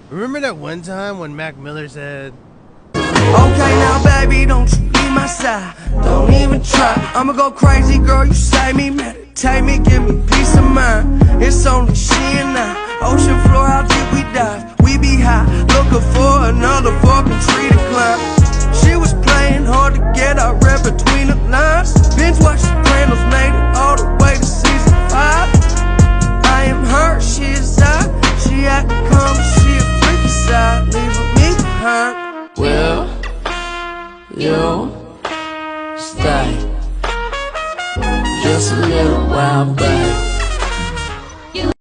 Remember that one time when Mac Miller said, Okay now baby, don't you leave my side. Don't even try. I'ma go crazy, girl, you save me. Meditate me, give me peace of mind. It's only she and I. Ocean floor, how deep we dive. We be high, looking for another fucking tree to climb. She was playing hard to get, I read between the lines. Binge watched Sopranos, made it all the way to season 5. I am her, she is I. She act calm, she a freaky side, leaving me behind. Will you stay just a little while, babe?